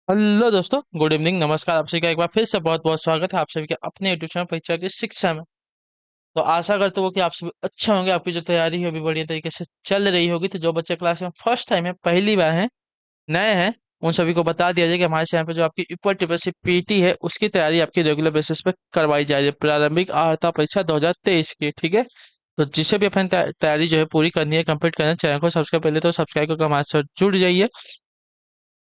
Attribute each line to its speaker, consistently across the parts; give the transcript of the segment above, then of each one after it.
Speaker 1: Hello दोस्तों, good evening, नमस्कार। आप सभी का एक बार फिर से बहुत बहुत स्वागत है आप सभी के अपने यूट्यूब चैनल परीक्षा की शिक्षा में। तो आशा करते हो कि आप सभी अच्छे होंगे, आपकी जो तैयारी है अभी बढ़िया तरीके से चल रही होगी। तो जो बच्चे क्लास में फर्स्ट टाइम है, पहली बार है, नए हैं, उन सभी को बता दिया जाए कि हमारे यहाँ पे जो आपकी ऊपर टिप्पणी पीटी है उसकी तैयारी आपकी रेगुलर बेसिस पे करवाई जा रही है, प्रारंभिक अर्हता परीक्षा 2023 की। ठीक है। तो जिसे भी अपनी तैयारी जो है पूरी करनी है, कंप्लीट करना है, चैनल को सब्सक्राइब पहले तो सब्सक्राइब करके हमारे साथ जुड़ जाइए,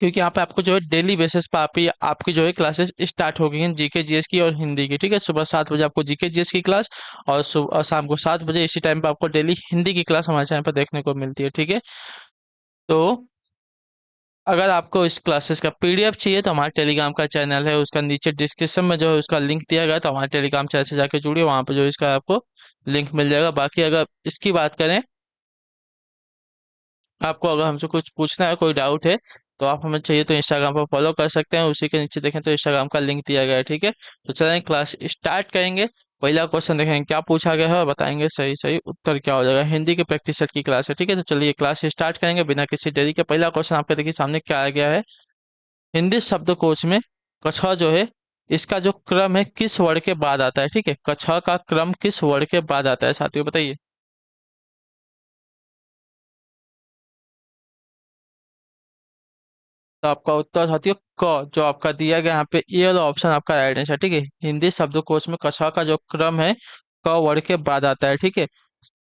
Speaker 1: क्योंकि यहाँ पे आपको जो है डेली बेसिस पे आपकी जो है क्लासेस स्टार्ट हो गई हैं, जीके जीएस की और हिंदी की। ठीक है। सुबह 7 बजे आपको जीके जीएस की क्लास, और सुबह और शाम को 7 बजे इसी टाइम पे आपको डेली हिंदी की क्लास हमारे चैनल पर देखने को मिलती है। ठीक है। तो अगर आपको इस क्लासेस का पीडीएफ चाहिए तो हमारे टेलीग्राम का चैनल है, उसका नीचे डिस्क्रिप्शन में जो है उसका लिंक दिया गया है, तो हमारे टेलीग्राम चैनल से जाके जुड़िए, वहाँ पे जो है इसका आपको लिंक मिल जाएगा। बाकी अगर इसकी बात करें, आपको अगर हमसे कुछ पूछना है, कोई डाउट है, तो आप हमें चाहिए तो इंस्टाग्राम पर फॉलो कर सकते हैं, उसी के नीचे देखें तो इंस्टाग्राम का लिंक दिया गया है। ठीक है। तो चलें क्लास स्टार्ट करेंगे। पहला क्वेश्चन देखेंगे क्या पूछा गया है और बताएंगे सही सही उत्तर क्या हो जाएगा। हिंदी की प्रैक्टिस सेट की क्लास है। ठीक है। तो चलिए क्लास स्टार्ट करेंगे बिना किसी देरी के। पहला क्वेश्चन आपके देखिए सामने क्या आ गया है। हिंदी शब्दकोश में कछा जो है, इसका जो क्रम है किस वर्ण के बाद आता है। ठीक है। कछा का क्रम किस वर्ण के बाद आता है साथियों, बताइए। तो आपका उत्तर साथियों क, जो आपका दिया गया यहाँ पे ये वाला ऑप्शन आपका राइट आंसर। ठीक है। हिंदी शब्दकोश में कछा का जो क्रम है क वर्ण के बाद आता है। ठीक है।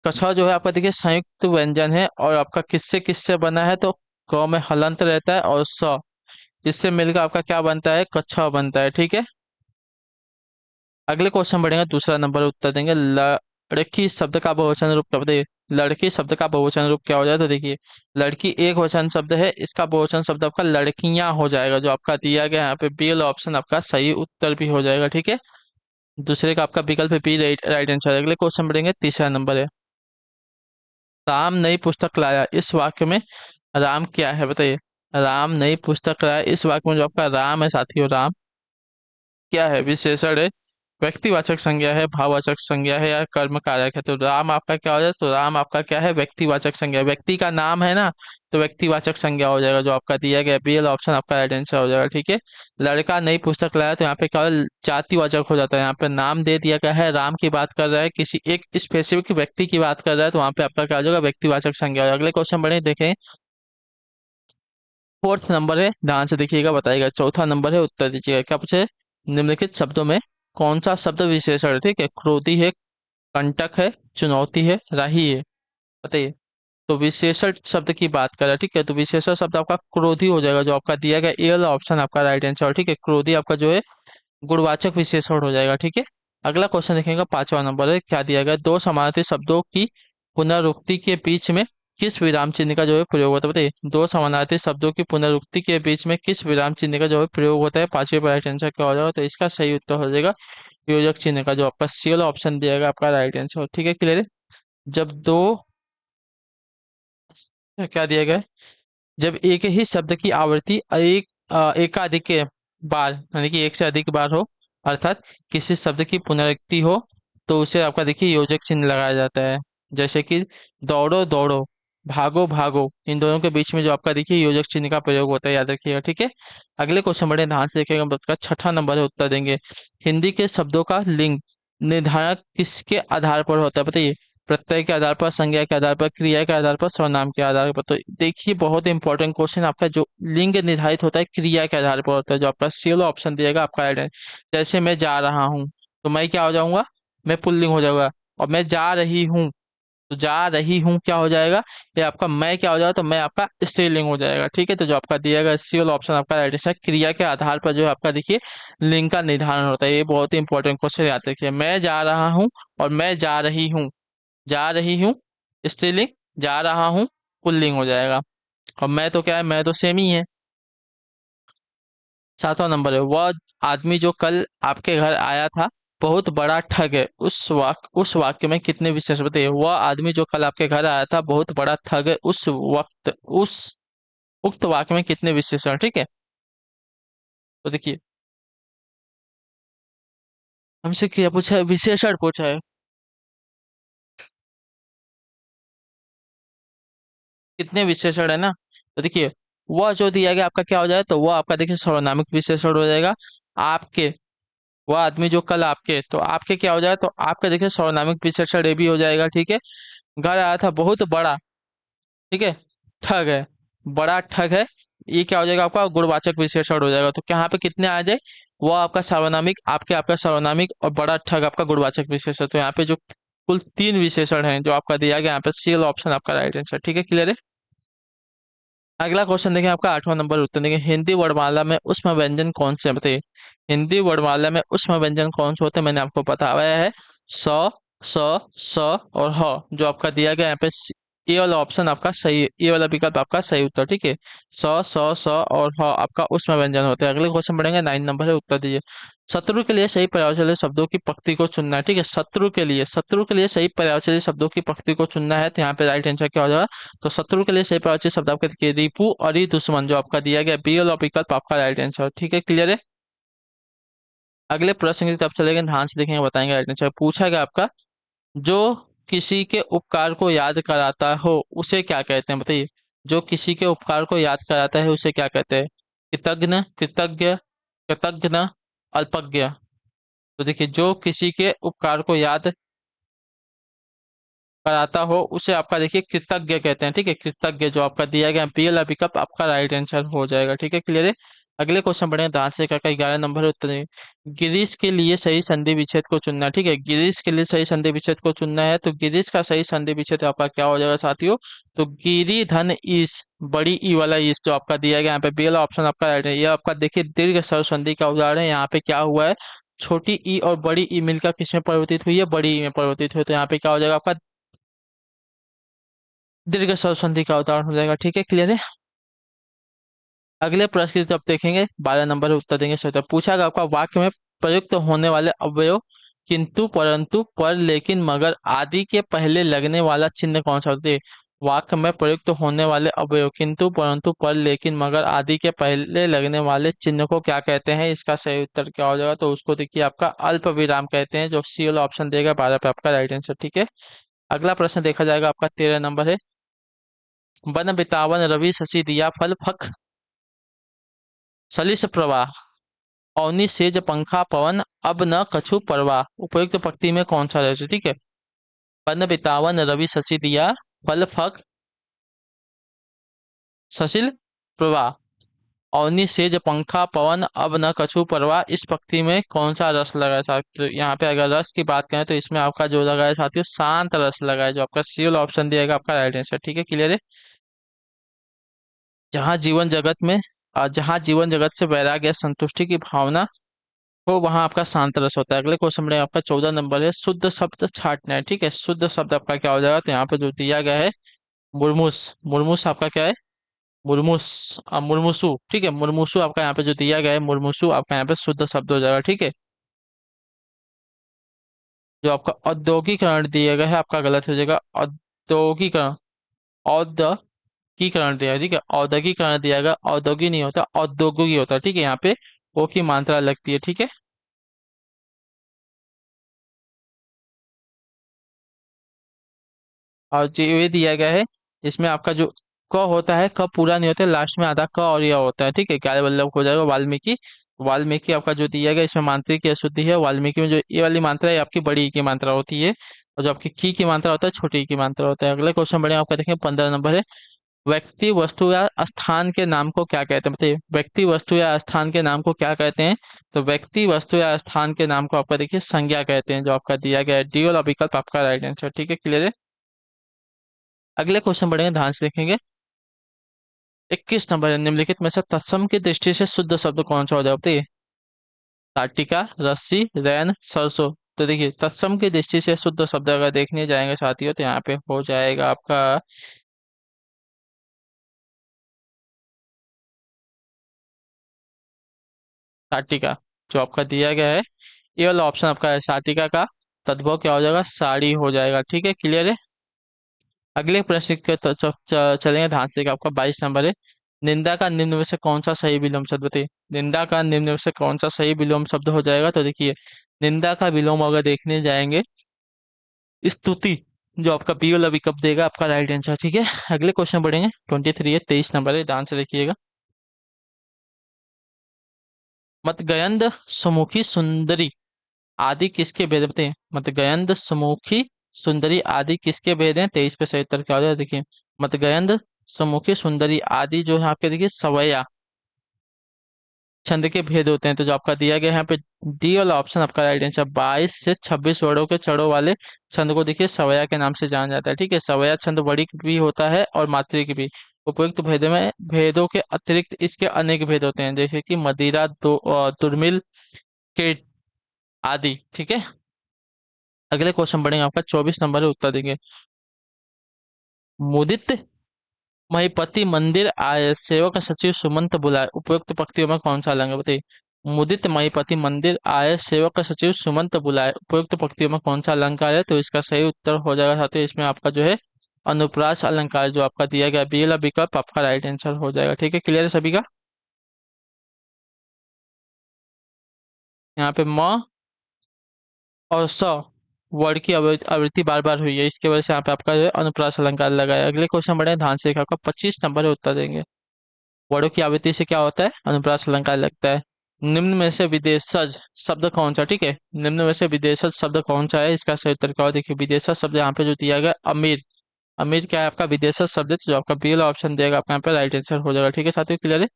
Speaker 1: कछा जो है आपका देखिए संयुक्त व्यंजन है, और आपका किससे किससे बना है, तो क में हलंत रहता है और स, इससे मिलकर आपका क्या बनता है, कच्छा बनता है। ठीक है। अगले क्वेश्चन बढ़ेंगे, दूसरा नंबर उत्तर देंगे। लड़की शब्द का बहुवचन रूप क्या, बताइए। लड़की शब्द का बहुवचन रूप क्या हो जाए, तो देखिए लड़की एक वचन शब्द है, इसका बहुवचन शब्द आपका लड़कियां हो जाएगा, जो आपका दिया गया यहाँ पे बी वाला ऑप्शन आपका सही उत्तर भी हो जाएगा। ठीक है। दूसरे का आपका विकल्प बी राइट राइट आंसर। अगले क्वेश्चन बढ़ेंगे, तीसरा नंबर है। राम नई पुस्तक लाया, इस वाक्य में राम क्या है, बताइए। राम नई पुस्तक लाया, इस वाक्य में जो आपका राम है साथियों, राम क्या है, विशेषण है, व्यक्तिवाचक संज्ञा है, भाववाचक संज्ञा है, या कर्म कारक है। तो राम आपका क्या हो जाए, तो राम आपका क्या है, व्यक्तिवाचक संज्ञा। व्यक्ति का नाम है ना, तो व्यक्तिवाचक संज्ञा हो जाएगा, जो आपका दिया गया बी वाला ऑप्शन आपका राइट आंसर हो जाएगा। ठीक है। लड़का नई पुस्तक लाया, तो यहाँ पे क्या हो, जातिवाचक हो जाता है। यहाँ पे नाम दे दिया गया है, राम की बात कर रहा है, किसी एक स्पेसिफिक व्यक्ति की बात कर रहा है, तो वहाँ पे आपका क्या हो जाएगा, व्यक्तिवाचक संज्ञा हो जाएगा। अगले क्वेश्चन बढ़े देखें, फोर्थ नंबर है, ध्यान से देखिएगा, बताइएगा। चौथा नंबर है, उत्तर दीजिएगा। क्या पूछे, निम्नलिखित शब्दों में कौन सा शब्द विशेषण है। ठीक है। क्रोधी है, कंटक है, चुनौती है, राही है, बताइए। तो विशेषण शब्द की बात करें, ठीक है, तो विशेषण शब्द आपका क्रोधी हो जाएगा, जो आपका दिया गया ए वाला ऑप्शन आपका राइट आंसर। ठीक है। क्रोधी आपका जो है गुणवाचक विशेषण हो जाएगा। ठीक है। अगला क्वेश्चन देखेंगे, पांचवा नंबर है, क्या दिया गया, दो समानार्थी शब्दों की पुनरुक्ति के बीच में किस विराम चिन्ह का जो है प्रयोग होता है, बताइए। दो समानार्थी शब्दों की पुनरुक्ति के बीच में किस विराम चिन्ह का जो है प्रयोग होता है, पांचवे पर राइट आंसर क्या हो जाएगा, तो इसका सही उत्तर हो जाएगा योजक चिन्ह का, जो आपका सी वाला ऑप्शन दिया गया आपका राइट आंसर। ठीक है, क्लियर है। जब दो, क्या दिया गया है, जब एक ही शब्द की आवृत्ति एकाधिक बार, यानी कि एक से अधिक बार हो, अर्थात किसी शब्द की पुनरुक्ति हो, तो उसे आपका देखिए योजक चिन्ह लगाया जाता है। जैसे कि दौड़ो दौड़ो, भागो भागो, इन दोनों के बीच में जो आपका देखिए योजक चिन्ह का प्रयोग होता है, याद रखिएगा। ठीक है। अगले क्वेश्चन बड़े ध्यान से देखिएगा, आपका छठा नंबर है, उत्तर देंगे। हिंदी के शब्दों का लिंग निर्धारक किसके आधार पर होता है, बताइए। प्रत्यय के आधार पर, संज्ञा के आधार पर, क्रिया के आधार पर, सर्वनाम के आधार पर। तो देखिए बहुत इंपॉर्टेंट क्वेश्चन आपका, जो लिंग निर्धारित होता है क्रिया के आधार पर होता है, जो आपका सी वाला ऑप्शन दिएगा आपका राइट है। जैसे मैं जा रहा हूँ, तो मैं क्या हो जाऊंगा, मैं पुल्लिंग हो जाऊंगा। और मैं जा रही हूँ, तो जा रही हूँ क्या हो जाएगा, ये आपका मैं क्या हो जाएगा, तो मैं आपका स्त्रीलिंग हो जाएगा। ठीक है। तो जो आपका दिया गया सी वाला ऑप्शन आपका राइट है, क्रिया के आधार पर जो है आपका देखिए लिंग का निर्धारण होता है। ये बहुत ही इंपॉर्टेंट क्वेश्चन याद रखिए, मैं जा रहा हूँ और मैं जा रही हूँ। जा रही हूँ स्त्रीलिंग, जा रहा हूँ पुल्लिंग हो जाएगा। और मैं तो क्या है, मैं तो सेम ही है। सातवां नंबर है, वह आदमी जो कल आपके घर आया था बहुत बड़ा ठग है, उस वाक्य में कितने विशेष बताइए। वह आदमी जो कल आपके घर आया था बहुत बड़ा ठग है, उस उक्त वाक्य में कितने विशेषण। ठीक है। तो देखिए हमसे क्या पूछा है, विशेषण पूछा है, कितने विशेषण है ना। तो देखिए वह जो दिया गया आपका क्या हो जाएगा, तो वह आपका देखिए सर्वनामिक विशेषण हो जाएगा। आपके, वह आदमी जो कल आपके, तो आपके क्या हो जाएगा, तो आपका देखिए सर्वनामिक विशेषण ये भी हो जाएगा। ठीक है। घर आया था बहुत बड़ा, ठीक है, ठग है, बड़ा ठग है, ये क्या हो जाएगा आपका गुणवाचक विशेषण हो जाएगा। तो यहाँ पे कितने आ जाए, वो आपका सर्वनामिक, आपके आपका सर्वनामिक, और बड़ा ठग आपका गुणवाचक विशेषण। तो यहाँ पे जो कुल 3 विशेषण हैं जो आपका दिया गया, यहाँ पे सी वाला ऑप्शन आपका राइट आंसर। ठीक है, क्लियर है। अगला क्वेश्चन देखें, आपका 8वां नंबर उत्तर देंगे, हिंदी वर्णमाला में उष्म व्यंजन कौन से हैं? बताइए, हिंदी वर्णमाला में उष्म व्यंजन कौन से होते हैं? मैंने आपको बताया है स, स, स और ह, जो आपका दिया गया यहाँ पे ये वाला ऑप्शन आपका सही है, ये वाला विकल्प आपका सही उत्तर। ठीक है, स, स, स और ह आपका उष्म व्यंजन होते हैं। अगले क्वेश्चन बढ़ेंगे, 9 नंबर है, उत्तर दीजिए। शत्रु के लिए सही पर्यायवाची शब्दों की पंक्ति को चुनना है। ठीक है, शत्रु के लिए सही पर्यायवाची शब्दों की पंक्ति को चुनना है। तो यहाँ पे राइट आंसर क्या हो जाएगा, तो शत्रु के लिए सही पर्यायवाची शब्द आपका देखिए रिपु और ही दुश्मन, जो आपका दिया गया बी वाला विकल्प आपका राइट आंसर। ठीक है, क्लियर है। अगले प्रश्न की तरफ चलेंगे, ध्यान से देखेंगे, बताएंगे राइट आंसर। पूछा गया आपका, जो किसी के उपकार को याद कराता हो उसे क्या कहते हैं? बताइए, जो किसी के उपकार को याद कराता है उसे क्या कहते हैं? कृतज्ञ, कृतज्ञ, कृतज्ञ, अल्पज्ञ। तो देखिए, जो किसी के उपकार को याद कराता हो उसे आपका देखिए कृतज्ञ कहते हैं। ठीक है, कृतज्ञ, जो आपका दिया गया पी वाला विकल्प आपका राइट आंसर हो जाएगा। ठीक है, क्लियर है। अगले क्वेश्चन बढ़ेंगे, ध्यान से का 11 नंबर है, उत्तर देंगे। गिरीश के लिए सही संधि विच्छेद को चुनना है। ठीक है, गिरीश के लिए सही संधि विच्छेद को चुनना है। तो गिरीश का सही संधि विच्छेद आपका क्या हो जाएगा साथियों, तो गिरी धन ईश, बड़ी ई वाला ईश, जो आपका दिया गया यहाँ पे बी वाला ऑप्शन आपका राइट है। ये आपका देखिए दीर्घ स्वर संधि का उदाहरण है। यहाँ पे क्या हुआ है, छोटी ई और बड़ी ई मिलकर किसमें परिवर्तित हुई है, बड़ी ई में परिवर्तित हुई। तो यहाँ पे क्या हो जाएगा आपका दीर्घ स्वर संधि का उदाहरण हो जाएगा। ठीक है, क्लियर है। अगले प्रश्न की तरफ देखेंगे, 12 नंबर उत्तर देंगे। सोचा पूछा गया आपका, वाक्य में प्रयुक्त होने वाले अवयव किंतु, परंतु, पर, लेकिन, मगर आदि के पहले लगने वाला चिन्ह कौन सा होता है? वाक्य में प्रयुक्त होने वाले अवयव किंतु, परंतु, पर, लेकिन, मगर आदि के पहले लगने वाले चिन्ह को क्या कहते हैं? इसका सही उत्तर क्या हो जाएगा, तो उसको देखिए आपका अल्प विराम कहते हैं, जो सी वाला ऑप्शन देगा 12 पे आपका राइट आंसर। ठीक है। अगला प्रश्न देखा जाएगा, आपका 13 नंबर है, वन बितावन रवि शशि दिया फल फक सलिस प्रवाह, अवनी सेज पंखा पवन अब न कछु परवाह, उपयुक्त पंक्ति में कौन सा रहेगा? ठीक है, वन बितावन रवि शशि दिया फल फक ससिल प्रवाह, अवनी सेज पंखा पवन अब न कछु परवाह, इस पंक्ति में कौन सा रस लगा है साथियों? तो यहाँ पे अगर रस की बात करें तो इसमें आपका जो लगा है साथियों शांत रस लगा है, जो आपका सी वाला ऑप्शन दिएगा आपका राइट आंसर। ठीक है, क्लियर है। जहाँ जीवन जगत में जहाँ जीवन जगत से वैराग्य संतुष्टि की भावना हो वहां आपका शांत रस होता है। अगले क्वेश्चन में आपका 14 नंबर है, शुद्ध शब्द छांटना है। ठीक है, शुद्ध शब्द आपका क्या हो जाएगा, तो यहाँ पे जो दिया गया है मुरमुस, मुरमुस आपका क्या है, मुरमुस, मुरमुसु। ठीक है, मुरमुसु आपका यहाँ पे जो दिया गया है मुरमुसु आपका यहाँ पे शुद्ध शब्द हो जाएगा। ठीक है, जो आपका औद्योगिकरण दिया गया है आपका गलत हो जाएगा, औद्योगिकरण, औद्योगिकरण दिया है। ठीक है, औद्योगिकरण दिया गया, औद्योगिक नहीं होता, औद्योगिक होता है। ठीक है, यहाँ पे ओ की मात्रा लगती है। ठीक है, और जो ये दिया गया है इसमें आपका जो क होता है, क पूरा नहीं होता है, लास्ट में आधा क और यह होता है। ठीक है, क्या वल्लभ हो जाएगा वाल्मीकि, वाल्मीकि आपका जो दिया गया इसमें मांत्रिक की अशुद्धि है। वाल्मीकि में जो ये वाली मात्रा है आपकी बड़ी ई की मात्रा होती है, और जो आपकी की मात्रा होता है छोटी ई की मात्रा होता है। अगले क्वेश्चन बढ़िया आपका देखें, 15 नंबर है, व्यक्ति वस्तु या स्थान के नाम को क्या कहते हैं? बताइए, व्यक्ति वस्तु या स्थान के नाम को क्या कहते हैं? तो व्यक्ति वस्तु या स्थान के नाम को आपका देखिए संज्ञा कहते हैं, जो आपका दिया गया है डी वाला विकल्प आपका राइट आंसर। ठीक है, क्लियर है। अगले क्वेश्चन बढ़ेंगे, ध्यान से देखेंगे, 21 नंबर है, निम्नलिखित में से तत्सम की दृष्टि से शुद्ध शब्द कौन सा हो जाए? बताइए, ताटिका, रस्सी, रैन, सरसों। तो देखिए, तत्सम की दृष्टि से शुद्ध शब्द अगर देखने जाएंगे साथियों तो यहाँ पे हो जाएगा आपका साटिका, जो आपका दिया गया है ये वाला ऑप्शन आपका है साटिका का तद्भव क्या हो जाएगा, साड़ी हो जाएगा। ठीक है, क्लियर है। अगले प्रश्न के चलेंगे, ध्यान से, आपका 22 नंबर है, निंदा का निम्न में से कौन सा सही विलोम शब्द? बताइए, निंदा का निम्न में से कौन सा सही विलोम शब्द हो जाएगा? तो देखिए, निंदा का विलोम अगर देखने जाएंगे स्तुति, जो आपका बी वाला विकल्प देगा आपका राइट आंसर। ठीक है, अगले क्वेश्चन बढ़ेंगे। 23 है, 23 नंबर है, ध्यान से देखिएगा। मतगयंद सुमुखी सुंदरी आदि किसके भेद बताइए। मतगयंद सुमुखी सुंदरी आदि किसके भेद हैं। 23 पे सही उत्तर क्या हो जाएगा देखिए। मतगयंद सुमुखी सुंदरी आदि जो है आपके देखिए सवया छंद के भेद होते हैं। तो जो आपका दिया गया है यहाँ पे डी वाला ऑप्शन आपका राइट आंसर। 22 से 26 वर्णों के चढ़ों वाले छंद को देखिए सवया के नाम से जाना जाता है। ठीक है, सवया छंद वर्णिक भी होता है और मात्रिक भी। उपयुक्त भेदों में भेदों के अतिरिक्त इसके अनेक भेद होते हैं, जैसे कि मदिरा दुर्मिल के आदि। ठीक है, अगले क्वेश्चन बढ़ेंगे आपका 24 नंबर है, उत्तर देंगे। मुदित महिपति मंदिर आए सेवक सचिव सुमंत बुलाए, उपयुक्त पंक्तियों में कौन सा अलंग है बताइए। मुदित महिपति मंदिर आए सेवक सचिव सुमंत बुलाए, उपयुक्त पंक्तियों में कौन सा अलंकार है। तो इसका सही उत्तर हो जाएगा साथियों, इसमें आपका जो है अनुप्रास अलंकार जो आपका दिया गया बी वाला विकल्प आपका राइट आंसर हो जाएगा। ठीक है, क्लियर है सभी का। यहाँ पे म और स वर्ड की आवृत्ति बार बार हुई है, इसकी वजह से यहाँ पे आपका जो है अनुप्रास अलंकार लगा है। अगले क्वेश्चन बढ़े, ध्यान से देखिए, आपका 25 नंबर है, उत्तर देंगे। वर्डों की आवृत्ति से क्या होता है, अनुप्रास अलंकार लगता है। निम्न में से विदेशज शब्द कौन सा। ठीक है, निम्न में से विदेशज शब्द कौन सा है, इसका सही उत्तर क्या हो देखिए। विदेशज शब्द यहाँ पे जो दिया गया अमीर, अमीर क्या है आपका विदेशज शब्द है, तो जो आपका बी वाला ऑप्शन देगा आपका यहाँ पे राइट आंसर हो जाएगा। ठीक है साथियों, क्लियर है।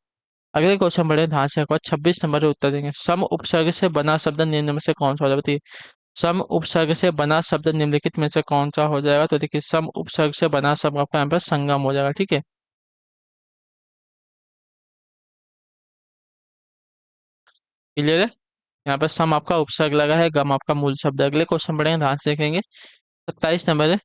Speaker 1: अगले क्वेश्चन बढ़े, ध्यान से आपका 26 नंबर है, उत्तर देंगे। सम उपसर्ग से बना शब्द निम्न में से कौन सा हो जाएगा बताइए। सम उपसर्ग से बना शब्द निम्नलिखित में से कौन सा हो जाएगा। तो देखिए सम उपसर्ग से बना शब्द आपका यहाँ पे संगम हो जाएगा। ठीक है, क्लियर है। यहाँ पे सम आपका उपसर्ग लगा है, गम आपका मूल शब्द है। अगले क्वेश्चन बढ़ेंगे, ध्यान से देखेंगे। 27 नंबर है।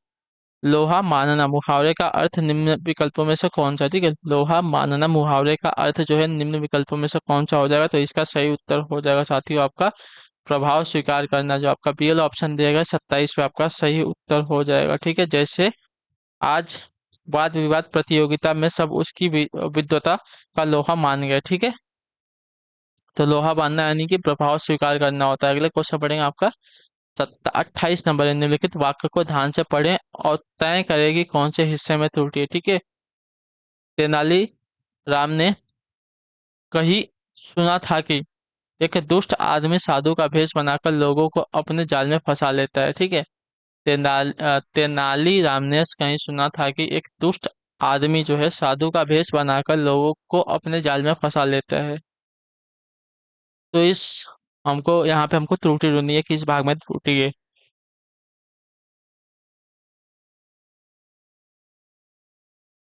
Speaker 1: लोहा मानना मुहावरे का अर्थ निम्न विकल्पों में से कौन सा। ठीक है, लोहा मानना मुहावरे का अर्थ जो है निम्न विकल्पों में से कौन सा हो जाएगा। तो इसका सही उत्तर हो जाएगा साथियों आपका प्रभाव स्वीकार करना, जो आपका बी वाला ऑप्शन दिया गया 27 पे आपका सही उत्तर हो जाएगा। ठीक है, जैसे आज वाद विवाद प्रतियोगिता में सब उसकी विद्वता का लोहा मान गए। ठीक है, तो लोहा मानना यानी कि प्रभाव स्वीकार करना होता है। अगले क्वेश्चन पढ़ेंगे आपका 28 नंबर है। निम्नलिखित वाक्य को ध्यान से पढ़ें और तय करें कि कौन से हिस्से में त्रुटि है। ठीक है, तेनाली राम ने कही सुना था कि एक दुष्ट आदमी साधु का भेष बनाकर लोगों को अपने जाल में फंसा लेता है। ठीक है, तेनाली राम ने कहीं सुना था कि एक दुष्ट आदमी जो है साधु का भेष बनाकर लोगों को अपने जाल में फंसा लेता है। तो इस हमको यहाँ पे हमको त्रुटि ढूंढनी है कि इस भाग में त्रुटि है।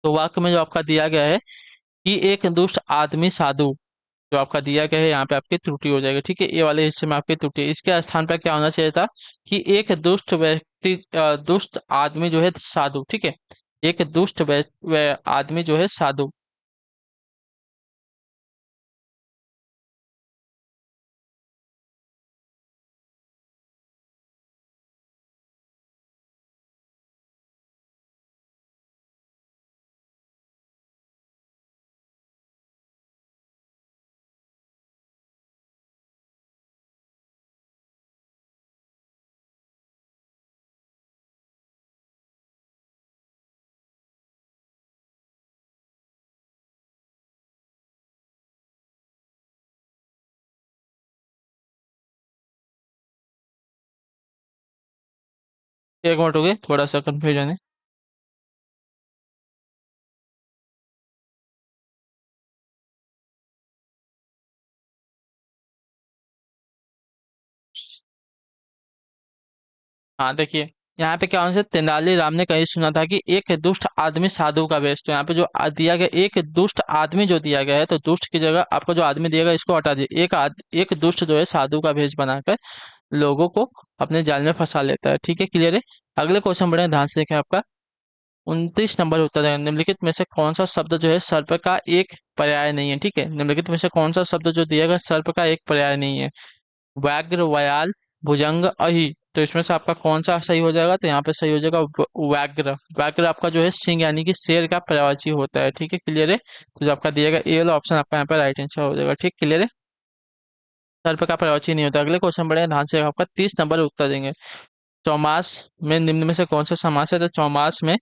Speaker 1: तो वाक्य में जो आपका दिया गया है कि एक दुष्ट आदमी साधु, जो आपका दिया गया है यहाँ पे आपकी त्रुटि हो जाएगी। ठीक है, ये वाले हिस्से में आपकी त्रुटि है। इसके स्थान पर क्या होना चाहिए था कि एक दुष्ट व्यक्ति दुष्ट आदमी जो है साधु। ठीक है, एक दुष्ट आदमी जो है साधु। एक मिनट हो गए, थोड़ा सा कंफ्यूजन है। हाँ देखिए, यहाँ पे क्या होना चाहिए, तेनालीराम ने कहीं सुना था कि एक दुष्ट आदमी साधु का वेश। तो यहाँ पे जो दिया गया एक दुष्ट आदमी जो दिया गया है, तो दुष्ट की जगह आपको जो आदमी दिया गया इसको हटा दिए। एक दुष्ट जो है साधु का भेष बनाकर लोगों को अपने जाल में फंसा लेता है। ठीक है, क्लियर है। अगले क्वेश्चन बढ़े, ध्यान से देखें आपका 29 नंबर उत्तर है। निम्नलिखित में से कौन सा शब्द जो है सर्प का एक पर्याय नहीं है। ठीक है, निम्नलिखित में से कौन सा शब्द जो दिया गया सर्प का एक पर्याय नहीं है। व्याघ्र व्याल भुजंग अहि, तो इसमें से आपका कौन सा सही हो जाएगा। तो यहाँ पे सही हो जाएगा व्याघ्र। व्याघ्र आपका जो है सिंह यानी कि शेर का पर्यायवाची होता है। ठीक है, क्लियर है। तो जो आपका दिएगा ए वाला ऑप्शन आपका यहाँ पे राइट आंसर हो जाएगा। ठीक, क्लियर है। सर्प का पर्यायवाची नहीं होता। अगले क्वेश्चन बढ़े, ध्यान से आपका 30 नंबर उत्तर देंगे। चौमास में निम्न में से कौन सा समास है? तो चौमास में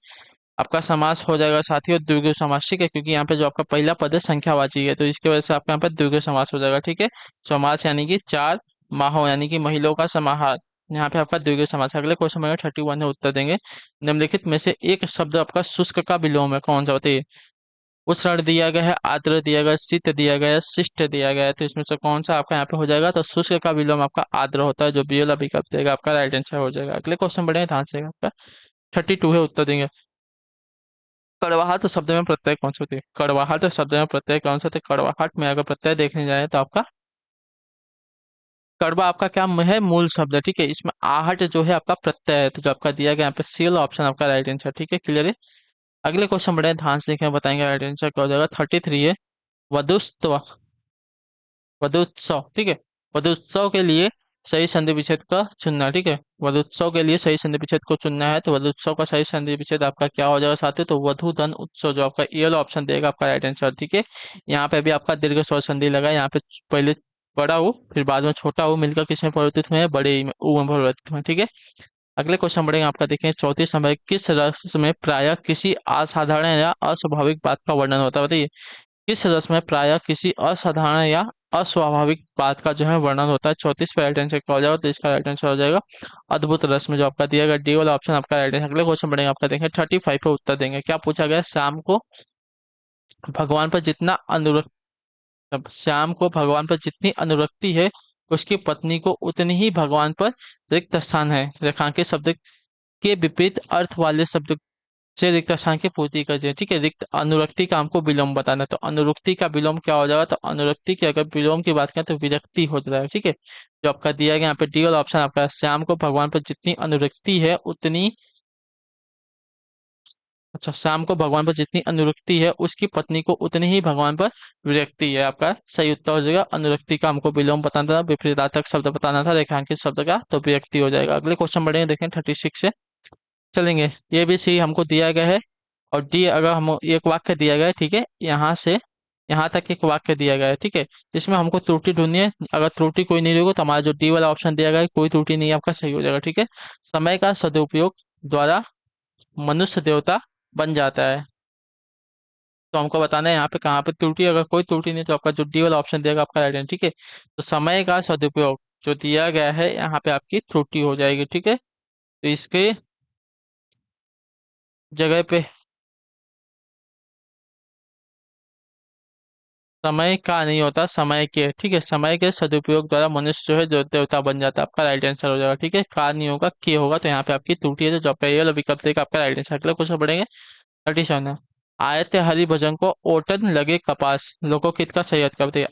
Speaker 1: आपका समास हो जाएगा साथियों द्विगु समास, ठीक है, क्योंकि यहाँ पे जो आपका पहला पद है संख्यावाची है, तो इसकी वजह से आपका यहाँ पे द्विगु समास हो जाएगा, ठीक है। चौमास यानी कि चार माहों यानी कि महीनों का समाहार, यहाँ पे आपका द्विगु समास है। अगले क्वेश्चन में 31 है, उत्तर देंगे। निम्नलिखित में से एक शब्द आपका शुष्क का विलोम है, कौन सा बताइए? उष्ण दिया गया है, आर्द्र दिया गया है, शीत दिया गया है, शिष्ट दिया गया है, तो इसमें से कौन सा आपका यहाँ पे हो जाएगा? तो शुष्क का विलोम आपका आर्द्र होता है, जो बी वाला विकल्प देगा आपका राइट आंसर हो जाएगा। अगले क्वेश्चन बढ़ेंगे, ध्यान से आपका 32 है, उत्तर देंगे। कड़वाहट शब्द में प्रत्यय कौन सा होती है? कड़वाहट शब्द में प्रत्यय कौन सा होता है? कड़वाहट में अगर प्रत्यय देखने जाए तो आपका कड़वा आपका क्या है? मूल शब्द है, ठीक है। इसमें आहट जो है आपका प्रत्यय है, तो जो आपका दिया गया यहाँ पे सी वाला ऑप्शन आपका राइट आंसर, ठीक है, क्लियर है। अगले क्वेश्चन बढ़े, ध्यान से देखें, बताएंगे राइट आंसर क्या हो जाएगा। 33 है, वधुस्त्व, वधुत्सव, ठीक है। वधुत्सव के लिए सही संधि विच्छेद का चुनना, ठीक है। वधुत्सव के लिए सही संधि विच्छेद को चुनना है, तो वधुत्सव का सही संधि विच्छेद आपका क्या हो जाएगा साथियों? तो वधुधन उत्सव, जो आपका ये वाला ऑप्शन देगा आपका राइट आंसर, ठीक है। यहाँ पे भी आपका दीर्घ स्वर संधि लगा है, यहाँ पे पहले बड़ा हो फिर बाद में छोटा हो मिलकर किस में परिवर्तित हुए हैं? बड़े ई में, ऊ में परिवर्तित हुए हैं, ठीक है। अगले क्वेश्चन बढ़ेंगे, आपका देखें 34 नंबर, किस रस में प्रायः किसी असाधारण या अस्वाभाविक बात का वर्णन होता है, बताइए। किस रस में प्रायः किसी असाधारण या अस्वाभाविक बात का जो है वर्णन होता है? 34 पे राइट आंसर क्या हो जाएगा? तो इसका राइट आंसर हो जाएगा अद्भुत रस में, जो आपका दिया गया डी वाला ऑप्शन आपका राइट आंसर। अगले क्वेश्चन बढ़ेंगे, आपका देखें 35 पे उत्तर देंगे। क्या पूछा गया? शाम को भगवान पर जितना अनुरक्त, श्याम को भगवान पर जितनी अनुरक्ति है, उसकी पत्नी को उतनी ही भगवान पर रिक्त स्थान है। रेखांकित शब्द के विपरीत अर्थ वाले शब्द से रिक्त स्थान की पूर्ति कर दिया, ठीक है। रिक्त अनुरक्ति का हमको विलोम बताना है, तो अनुरक्ति का विलोम क्या हो जाएगा? तो अनुरक्ति की अगर विलोम की बात करें तो विरक्ति हो जाएगा, ठीक है। जो आपका दिया गया यहाँ पे डी वाला ऑप्शन आपका, श्याम को भगवान पर जितनी अनुरक्ति है उतनी, अच्छा, शाम को भगवान पर जितनी अनुरक्ति है उसकी पत्नी को उतनी ही भगवान पर विरक्ति है। आपका सही उत्तर हो जाएगा। अनुरक्ति का हमको विलोम बताना था, विपरीतार्थक शब्द बताना था, रेखांकित शब्द का तो विरक्ति हो जाएगा। अगले क्वेश्चन बढ़ेंगे, देखें 36 से चलेंगे। ये भी सी हमको दिया गया है, और डी अगर हम एक वाक्य दिया गया है, ठीक है, यहाँ से यहाँ तक एक वाक्य दिया गया है, ठीक है। इसमें हमको त्रुटि ढूंढनी है, अगर त्रुटि कोई नहीं होगी तो हमारा जो डी वाला ऑप्शन दिया गया है कोई त्रुटि नहीं है, आपका सही हो जाएगा, ठीक है। समय का सदुपयोग द्वारा मनुष्य देवता बन जाता है, तो हमको बताना है यहाँ पे कहाँ पे त्रुटि, अगर कोई त्रुटि नहीं तो आपका जो डी वाला ऑप्शन देगा आपका राइट है, ठीक है। तो समय का सदुपयोग जो दिया गया है यहाँ पे आपकी त्रुटि हो जाएगी, ठीक है। तो इसके जगह पे समय का नहीं होता, समय के, ठीक है। समय के सदुपयोग द्वारा मनुष्य जो है जो देवता बन जाता है, आपका राइट आंसर हो जाएगा, ठीक है। का नहीं होगा, के होगा, तो यहाँ पे आपकी त्रुटि है, तो जो आपका ये वाला विकल्प देगा आपका राइट आंसर। अगला क्वेश्चन बढ़ेंगे 37 है। आए थे हरि भजन को ओटन लगे कपास, लोकोकित का सही अर्थ क्या बताइए?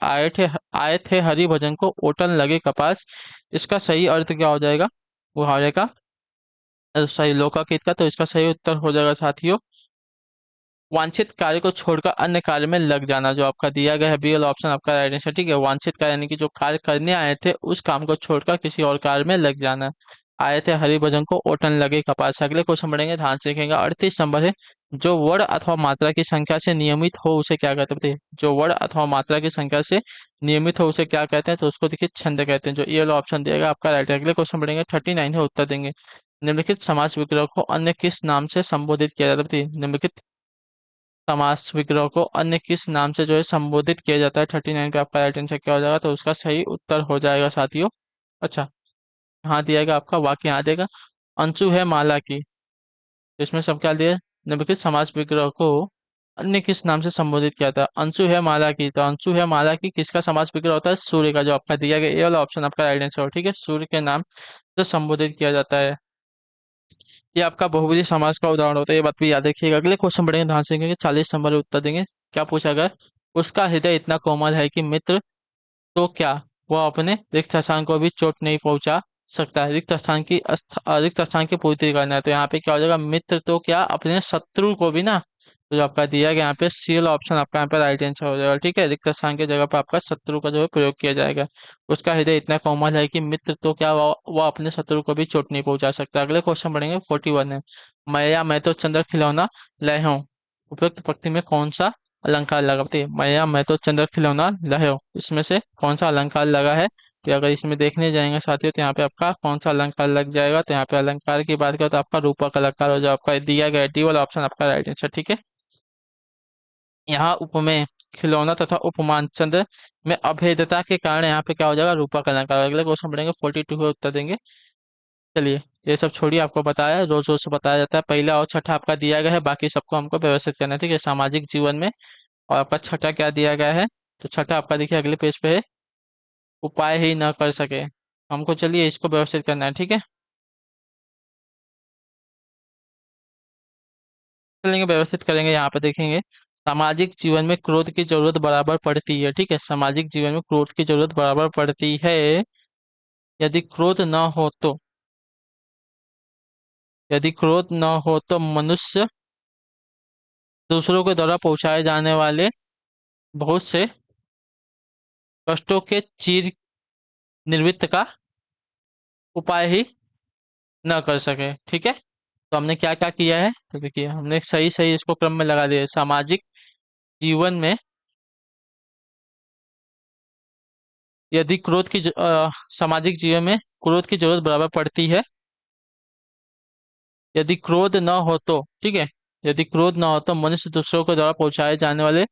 Speaker 1: आए थे हरि भजन को ओटन लगे कपास, इसका सही अर्थ क्या हो जाएगा? वो हो जाएगा सही लोकोकित का, तो इसका सही उत्तर हो जाएगा साथियों वांछित कार्य को छोड़कर अन्य कार्य में लग जाना, जो आपका दिया गया है बी वाला ऑप्शन आपका राइट आंसर, ठीक है। वांछित कार्य यानी कि जो कार्य करने आए थे उस काम को छोड़कर किसी और कार्य में लग जाना। आए थे हरिभजन को ओटन लगे कपास। अगले क्वेश्चन बढ़ेंगे, ध्यान से देखेंगे। 38 नंबर है, जो वर्ण अथवा मात्रा की संख्या से नियमित हो उसे क्या कहते हैं बताइए? जो वर्ण अथवा मात्रा की संख्या से नियमित हो उसे क्या कहते हैं? तो उसको देखिए छंद कहते हैं, जो ये वाला ऑप्शन दिएगा आपका राइट है। अगले क्वेश्चन बढ़ेंगे 39 है, उत्तर देंगे। निम्नलिखित समास विग्रह को अन्य किस नाम से संबोधित किया जाता है बताइए? निम्नलिखित समास विग्रह को अन्य किस नाम से जो है संबोधित किया जाता है? 39 पे आपका राइट आंसर क्या हो जाएगा? तो उसका सही उत्तर हो जाएगा साथियों, अच्छा, यहाँ दिएगा आपका वाक्य, यहाँ देगा अंशु है माला की, तो इसमें सब क्या दिया? निम्नलिखित समास विग्रह को अन्य किस नाम से संबोधित किया था? अंशु है माला की, तो अंशु है माला की किसका समास विग्रह होता है? सूर्य का, जो आपका दिया गया ये वाला ऑप्शन आपका राइट आंसर हो, ठीक है। सूर्य के नाम से संबोधित किया जाता है, ये आपका बहुवचन समास का उदाहरण होता है, ये बात भी याद रखिएगा। अगले क्वेश्चन बढ़ेंगे, ध्यान से देखेंगे, 40 नंबर उत्तर देंगे। क्या पूछा गया? उसका हृदय इतना कोमल है कि मित्र तो क्या वह अपने रिक्त स्थान को भी चोट नहीं पहुंचा सकता है? रिक्त स्थान की पूर्ति करना है, तो यहाँ पे क्या हो जाएगा? मित्र तो क्या अपने शत्रु को भी ना, तो जो आपका दिया गया यहाँ पे सी वाला ऑप्शन आपका यहाँ पे राइट आंसर हो जाएगा, ठीक है। रिक्त स्थान की जगह पे आपका शत्रु का जो है प्रयोग किया जाएगा। उसका हृदय इतना कोमल है कि मित्र तो क्या वह अपने शत्रु को भी चोट नहीं पहुंचा सकता। अगले क्वेश्चन बढ़ेंगे 41 है। मैं तो चंद्र खिलौना लय हूँ, उपयुक्त पंक्ति में कौन सा अलंकार लगा बताइए? मैं तो चंद्र खिलौना लय हूँ, इसमें से कौन सा अलंकार लगा है? तो अगर इसमें देखने जाएंगे साथियों तो यहाँ पे आपका कौन सा अलंकार लग जाएगा, तो यहाँ पे अलंकार की बात करें तो आपका रूपक अलंकार हो, जो आपका दिया गया डी वाला ऑप्शन आपका राइट आंसर। ठीक है। यहाँ उपमेय, खिलौना तथा उपमान, चंद्र में अभेदता के कारण यहाँ पे क्या हो जाएगा, रूपक अलंकार। अगले क्वेश्चन पढ़ेंगे 42 का उत्तर देंगे। चलिए ये सब छोड़िए, आपको बताया है, रोज रोज से बताया जाता है। पहला और छठा आपका दिया गया है, बाकी सबको हमको व्यवस्थित करना है। ठीक है, सामाजिक जीवन में। और आपका छठा क्या दिया गया है, तो छठा आपका देखिए अगले पेज पे है, उपाय ही न कर सके। हमको चलिए इसको व्यवस्थित करना है। ठीक है, चलेंगे व्यवस्थित करेंगे। यहाँ पे देखेंगे सामाजिक जीवन में क्रोध की जरूरत बराबर पड़ती है। ठीक है, सामाजिक जीवन में क्रोध की जरूरत बराबर पड़ती है। यदि क्रोध न हो तो, यदि क्रोध न हो तो मनुष्य दूसरों के द्वारा पहुंचाए जाने वाले बहुत से कष्टों के चीर निवृत्त का उपाय ही न कर सके। ठीक है, तो हमने क्या क्या किया है, तो देखिए हमने सही सही इसको क्रम में लगा दिया है। सामाजिक जीवन में यदि सामाजिक जीवन में क्रोध की जरूरत बराबर पड़ती है। यदि क्रोध न हो तो, ठीक है, यदि क्रोध न हो तो मनुष्य दूसरों के द्वारा पहुंचाए जाने वाले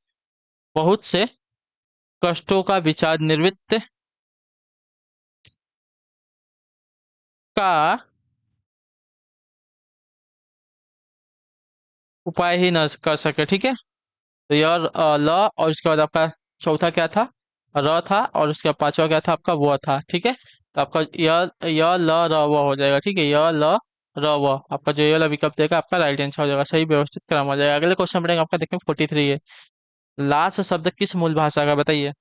Speaker 1: बहुत से कष्टों का विचार निवृत्त का उपाय ही न कर सके। ठीक है, तो यह ल, और उसके बाद आपका चौथा क्या था, र था, और उसके बाद पांचवा क्या था आपका, व था। ठीक है, तो आपका य ल र व हो जाएगा। ठीक है, य ल र व, आपका जो ये वाला विकल्प देगा आपका राइट आंसर हो जाएगा, सही व्यवस्थित क्रम हो जाएगा। अगले क्वेश्चन पढ़ेंगे आपका, देखें 43 है। लाश शब्द किस मूल भाषा का, बताइए।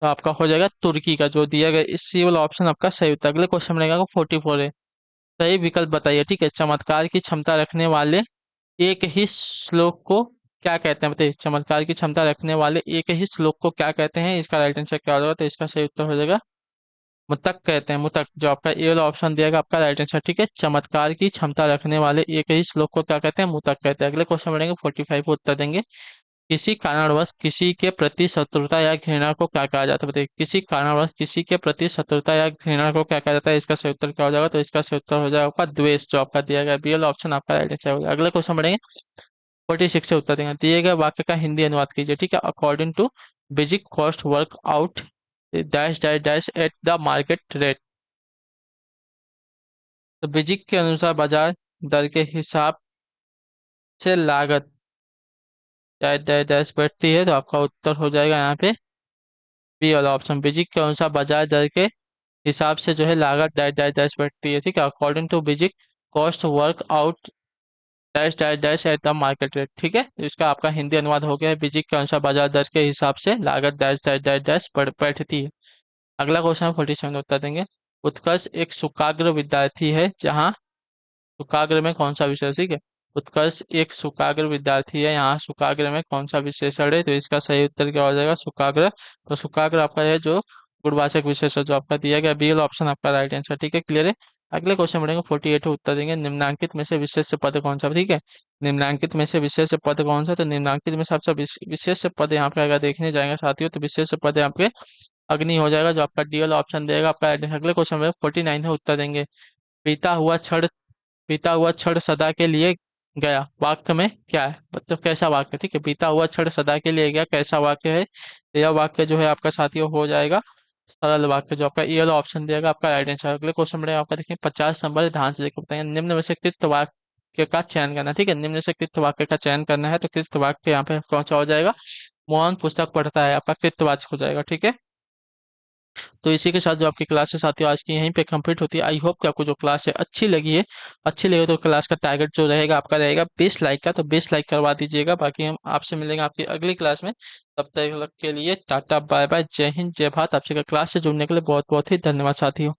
Speaker 1: तो आपका हो जाएगा तुर्की का, जो दिया गया इसी वाला ऑप्शन आपका सही उत्तर। अगले क्वेश्चन पढ़ेगा 44 है। सही विकल्प बताइए। ठीक है, चमत्कार की क्षमता रखने वाले एक ही श्लोक को क्या कहते हैं, बताइए। चमत्कार की क्षमता रखने वाले एक ही श्लोक को क्या कहते हैं, इसका राइट आंसर क्या होगा, तो इसका सही उत्तर हो जाएगा मुतक कहते हैं, मुतक, जो आपका ए वाला ऑप्शन दिया गया आपका राइट आंसर। ठीक है, चमत्कार की क्षमता रखने वाले एक ही श्लोक को क्या कहते हैं, मुतक कहते हैं। अगले क्वेश्चन बढ़ेंगे 45 को उत्तर देंगे। किसी कारणवश किसी के प्रति शत्रुता या घृणा को क्या कहा जाता है, बताइए। किसी कारणवश किसी के प्रति शत्रुता या घृणा को क्या कहा जाता है, इसका सही उत्तर क्या हो जाएगा, तो इसका सही उत्तर हो जाएगा आपका द्वेष, जो आपका दिया गया बी वाला ऑप्शन आपका राइट आंसर होगा। अगले क्वेश्चन बढ़ेंगे 46 से उत्तर देंगे। दिए गए वाक्य का हिंदी अनुवाद कीजिए। ठीक है, according to basic cost work out dash dash dash at the market rate. तो बेसिक के अनुसार बाजार दर के हिसाब से लागत डैश डैश डैश बैठती है, तो आपका उत्तर हो जाएगा यहाँ पे बी वाला ऑप्शन। बेसिक के अनुसार बाजार दर के हिसाब से जो है लागत डैश डैश डैश बैठती है। ठीक है, according to basic cost work out dash dash dash at the market rate. ठीक है, तो इसका आपका हिंदी अनुवाद हो गया है, बीजिक के अनुसार बाजार दर के हिसाब से लागत डैश डैश डैश डैश बैठती है। अगला क्वेश्चन है 47 उत्तर देंगे। उत्कर्ष एक सुकाग्र विद्यार्थी है जहाँ, सुकाग्र में कौन सा विषय, ठीक है, उत्कर्ष एक सुकाग्र विद्यार्थी है, यहाँ सुकाग्र में कौन सा विशेषण है, तो इसका सही उत्तर क्या हो जाएगा, सुकाग्र। तो सुकाग्र आपका है जो गुणवाचक विशेषण जो आपका दिया गया, बी वाला ऑप्शन आपका राइट आंसर। ठीक है, क्लियर है। अगले क्वेश्चन बढ़ेंगे 48 उत्तर देंगे। निम्नांकित में से विशेष पद कौन सा, ठीक है, निम्नांकित में से विशेष पद कौन सा, तो निम्नांकित में सबसे विशेष पद यहाँ पे अगर देखने जाएंगे साथियों, तो विशेष पद यहाँ पे अग्नि हो जाएगा, जो आपका डी वाला ऑप्शन देगा आपका। अगले क्वेश्चन में 49 है उत्तर देंगे। बीता हुआ क्षण, बीता हुआ क्षण सदा के लिए गया, वाक्य में क्या है, मतलब कैसा वाक्य, ठीक है, बीता हुआ क्षण सदा के लिए गया कैसा वाक्य है, तो यह वाक्य जो है आपका साथियों हो जाएगा सरल वाक्य, जो आपका ये वाला ऑप्शन देगा आपका राइट आंसर। अगले क्वेश्चन में आपका देखिए 50 नंबर, ध्यान से देखो बताएंगे। निम्न में से कृत वाक्य का चयन करना, ठीक है, निम्न में से कृत वाक्य का चयन करना है, तो कृत वाक्य यहाँ पे कौन सा हो जाएगा, मोहन पुस्तक पढ़ता है, आपका कृतवाचक हो जाएगा। ठीक है, तो इसी के साथ जो आपकी क्लास है साथियों आज की यहीं पे कंप्लीट होती है। आई होप कि आपको जो क्लास है अच्छी लगी है। अच्छी लगी तो क्लास का टारगेट जो रहेगा आपका रहेगा 20 लाइक का, तो 20 लाइक करवा दीजिएगा। बाकी हम आपसे मिलेंगे आपकी अगली क्लास में। तब तक के लिए टाटा बाय बाय, जय हिंद जय भारत। आपसे क्लास से जुड़ने के लिए बहुत बहुत ही धन्यवाद साथियों।